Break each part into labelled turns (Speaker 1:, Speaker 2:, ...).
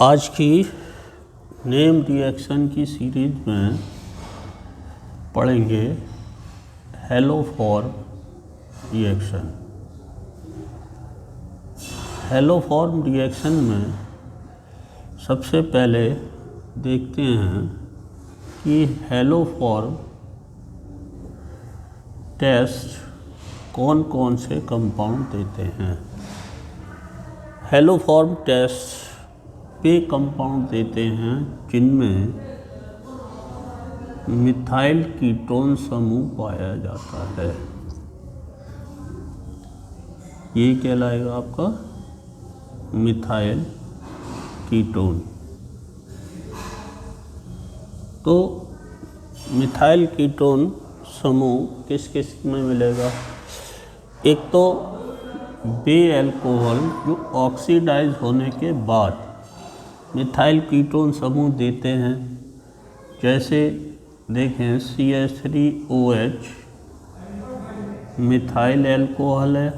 Speaker 1: आज की name reaction की सीरीज में पढ़ेंगे हैलोफॉर्म रिएक्शन। हैलोफॉर्म रिएक्शन में सबसे पहले देखते हैं कि हैलोफॉर्म टेस्ट कौन कौन से कंपाउंड देते हैं। हैलोफॉर्म टेस्ट वे कंपाउंड देते हैं जिनमें मिथाइल कीटोन समूह पाया जाता है। ये कहलाएगा आपका मिथाइल कीटोन। तो मिथाइल कीटोन समूह किस किस में मिलेगा? एक तो वे अल्कोहल जो ऑक्सीडाइज होने के बाद मिथाइल कीटोन समूह देते हैं, जैसे देखें CH3OH मिथाइल अल्कोहल है।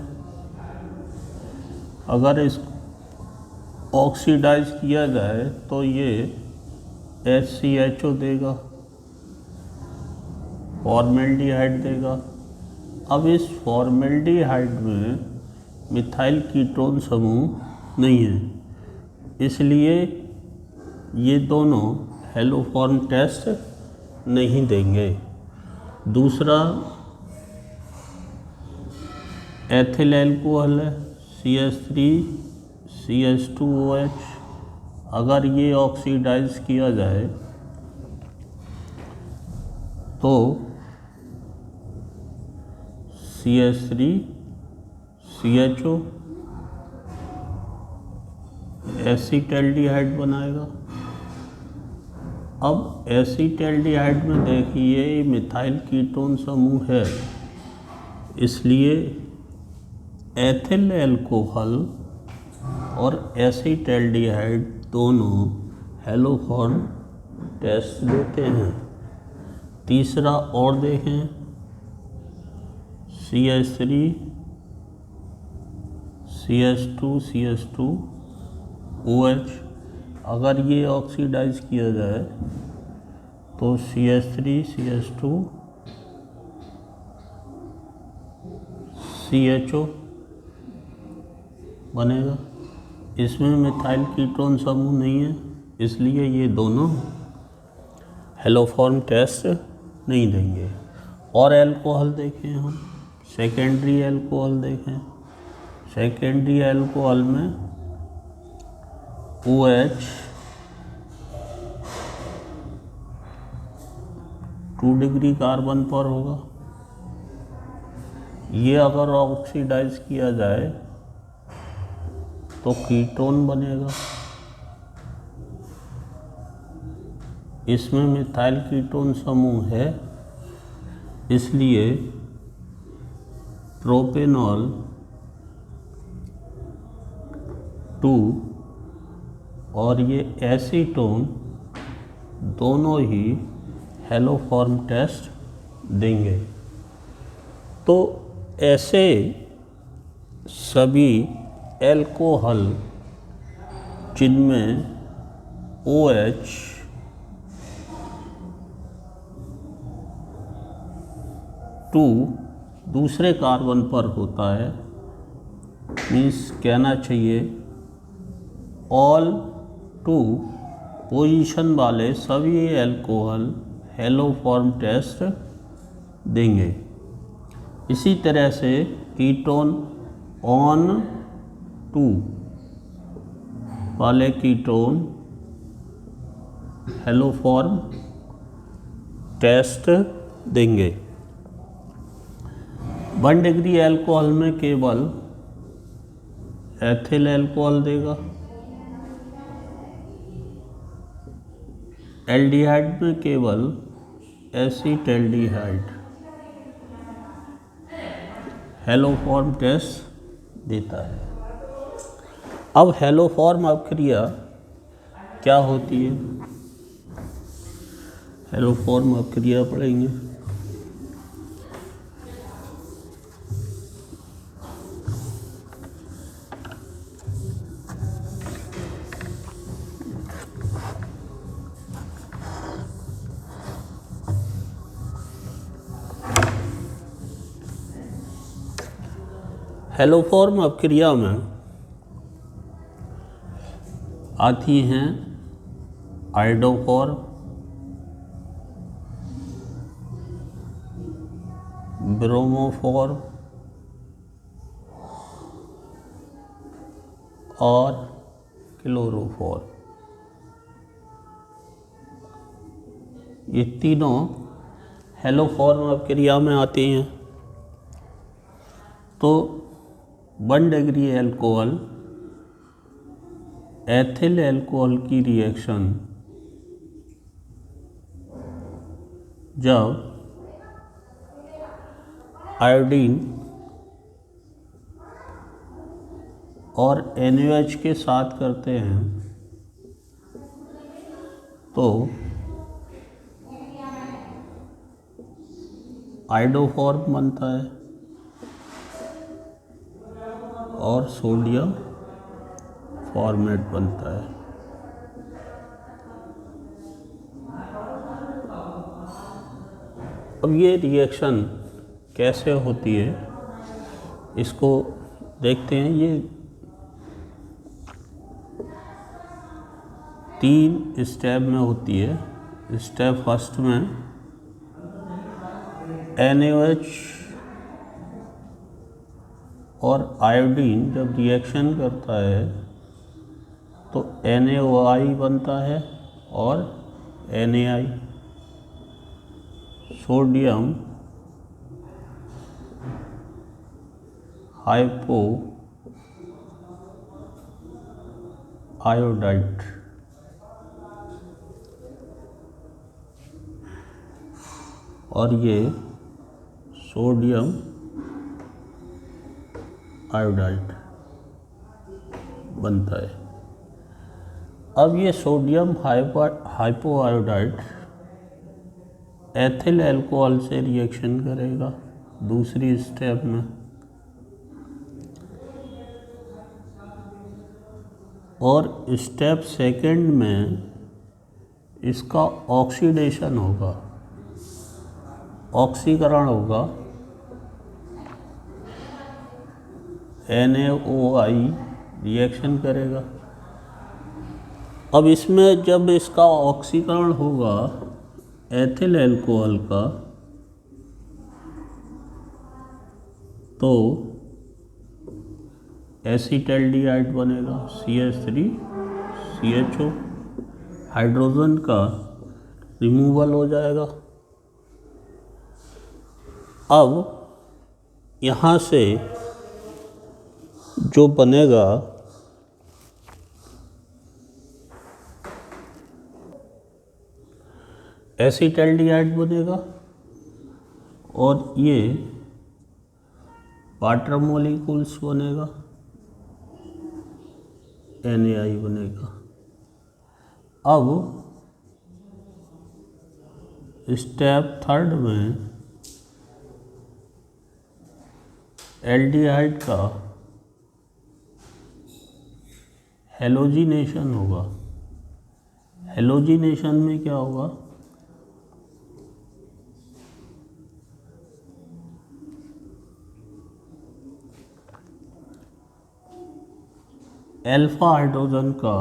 Speaker 1: अगर इस ऑक्सीडाइज किया जाए तो ये HCHO देगा, फॉर्मेल्डिहाइड देगा। अब इस फॉर्मेल्डिहाइड में मिथाइल कीटोन समूह नहीं है, इसलिए ये दोनों हैलोफॉर्म टेस्ट नहीं देंगे। दूसरा एथिल अल्कोहल है CH3CH2OH। अगर ये ऑक्सीडाइज किया जाए तो CH3CHO एसीटैल्डिहाइड बनाएगा। अब एसीटैल्डिहाइड में देखिए मिथाइल कीटोन समूह है, इसलिए एथिल अल्कोहल और एसीटैल्डिहाइड दोनों हैलोफॉर्म टेस्ट देते हैं। तीसरा और देखें CH3CH2OH। अगर ये ऑक्सीडाइज किया जाए तो CH3CH2CHO बनेगा। इसमें मिथाइल कीटोन समूह नहीं है, इसलिए ये दोनों हैलोफॉर्म टेस्ट नहीं देंगे। और अल्कोहल देखें हम, सेकेंडरी अल्कोहल देखें। सेकेंडरी अल्कोहल में OH 2 डिग्री कार्बन पर होगा। ये अगर ऑक्सीडाइज किया जाए तो कीटोन बनेगा। इसमें मिथाइल कीटोन समूह है, इसलिए प्रोपेनॉल 2 और ये एसीटोन दोनों ही हैलोफॉर्म टेस्ट देंगे। तो ऐसे सभी अल्कोहल जिनमें OH दूसरे कार्बन पर होता है, मीन्स कहना चाहिए ऑल 2 पोजीशन वाले सभी अल्कोहल हैलोफॉर्म टेस्ट देंगे। इसी तरह से कीटोन ऑन 2 वाले कीटोन हैलोफॉर्म टेस्ट देंगे। 1 डिग्री अल्कोहल में केवल एथिल अल्कोहल देगा। एल्डिहाइड में केवल एसीटैल्डिहाइड हैलोफॉर्म टेस्ट देता है। अब हैलोफॉर्म अभिक्रिया क्या होती है? हैलोफॉर्म अभिक्रिया पढ़ेंगे। हेलोफॉर्म अपक्रिया में आती हैं आइडोफॉर्म, ब्रोमोफॉर्म और क्लोरोफॉर्म। ये तीनों हेलोफॉर्म अपक्रिया में आती हैं। तो 1 डिग्री एल्कोहल एथिल एल्कोहल की रिएक्शन जब आयोडीन और NaOH के साथ करते हैं तो आइडोफॉर्म बनता है और सोडियम फॉर्मेट बनता है। अब ये रिएक्शन कैसे होती है इसको देखते हैं। ये 3 स्टेप में होती है। स्टेप फर्स्ट में NaOH और आयोडीन जब रिएक्शन करता है तो NaOI बनता है और NaI, सोडियम हाइपो आयोडाइड। और ये सोडियम आयोडाइड बनता है। अब ये sodium hypo iodide ethyl alcohol से रिएक्शन करेगा दूसरी स्टेप में, और स्टेप सेकंड में इसका ऑक्सीडेशन होगा, ऑक्सीकरण होगा। NaOI रिएक्शन करेगा। अब इसमें जब इसका ऑक्सीकरण होगा एथिल अल्कोहल का तो एसीटल्डिहाइड बनेगा CH3CHO, हाइड्रोजन का रिमूवल हो जाएगा। अब यहाँ से जो बनेगा एसीटल्डिहाइड बनेगा और ये वाटर मॉलिक्यूल्स बनेगा, NaI बनेगा। अब स्टेप थर्ड में एल्डिहाइड का हेलोजिनेशन होगा। हेलोजिनेशन में क्या होगा, अल्फा हाइड्रोजन का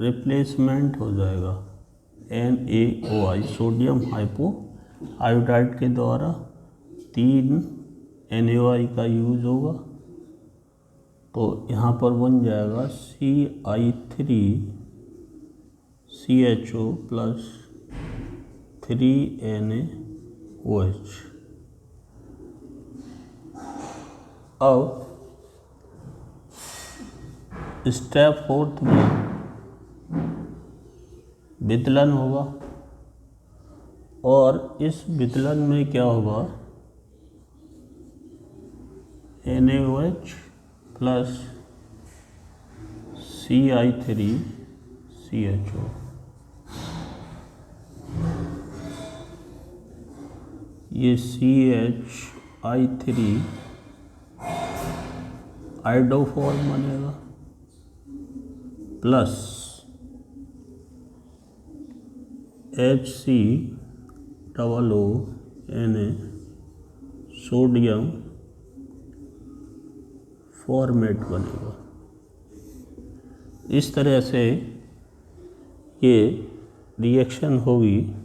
Speaker 1: रिप्लेसमेंट हो जाएगा NaOI, सोडियम हाइपो आयोडाइड के द्वारा 3 NaOI का यूज होगा। तो यहाँ पर बन जाएगा Ci3CHO प्लस 3NaOH। अब स्टेप फोर्थ में विदलन होगा और इस विदलन में क्या होगा, NaOH प्लस Ci3CHO। ये CH3 आइडोफॉर्म बनेगा प्लस HCOONA सोडियम फॉर्मेट बनेगा। इस तरह से ये रिएक्शन होगी।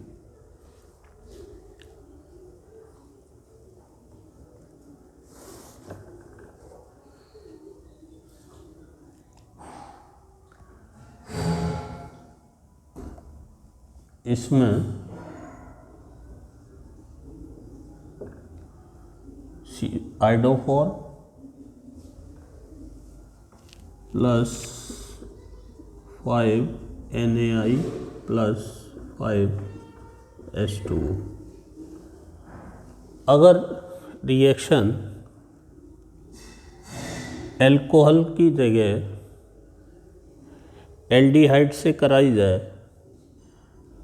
Speaker 1: इसमें आइडोफॉर प्लस 5 NaI प्लस 5 H2। अगर रिएक्शन एल्कोहल की जगह एल्डिहाइड से कराई जाए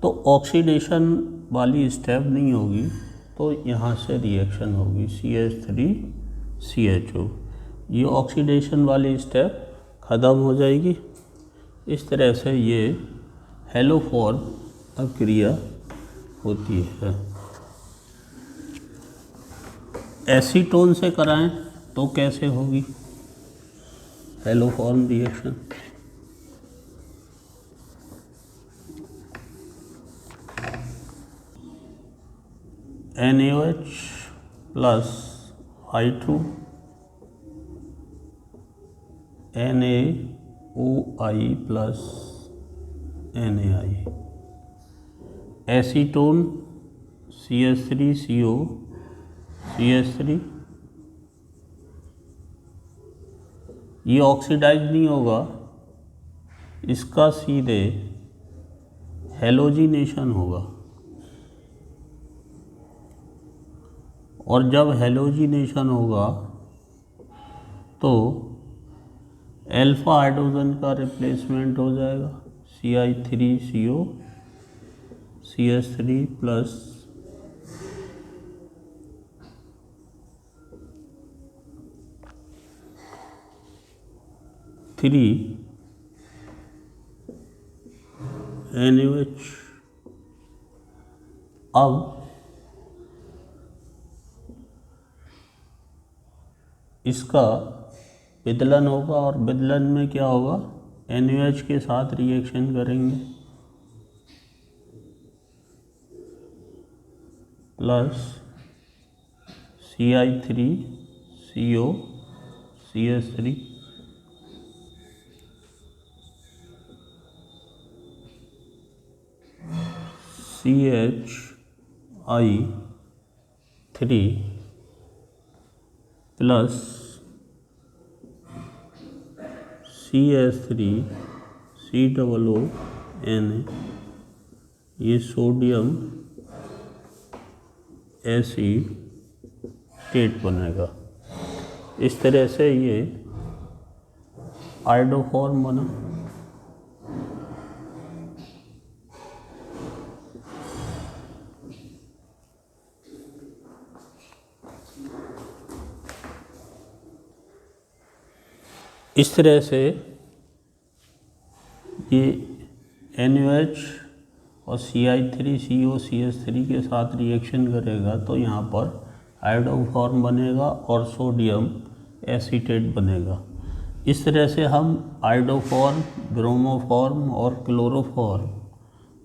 Speaker 1: तो ऑक्सीडेशन वाली स्टेप नहीं होगी, तो यहाँ से रिएक्शन होगी CH3CHO। ये ऑक्सीडेशन वाली स्टेप ख़त्म हो जाएगी। इस तरह से ये हेलोफॉर्म अभिक्रिया होती है। एसीटोन से कराएं तो कैसे होगी haloform reaction? NaOH plus I2 NaOI plus NaI। Acetone CH3CO CH3, ये ऑक्सीडाइज नहीं होगा, इसका सीधे हेलोजिनेशन होगा। और जब हेलोजिनेशन होगा तो अल्फा हाइड्रोजन का रिप्लेसमेंट हो जाएगा CI3CO CH3 plus three NaOH। अब इसका विदलन होगा और विदलन में क्या होगा, NaOH के साथ रिएक्शन करेंगे plus CI3CO CH3 CHI3 plus CH3 COONA, ये सोडियम एसीटेट बनेगा। इस तरह से ये आइडोफॉर्म बना। इस तरह से ये NaOH और CI3CO CH3 के साथ रिएक्शन करेगा तो यहाँ पर आइडोफॉर्म बनेगा और सोडियम एसीटेट बनेगा। इस तरह से हम आइडोफॉर्म, ब्रोमोफॉर्म और क्लोरोफॉर्म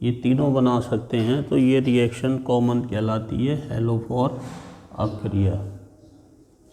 Speaker 1: ये तीनों बना सकते हैं। तो ये रिएक्शन कॉमन कहलाती है हेलोफॉर्म अभिक्रिया।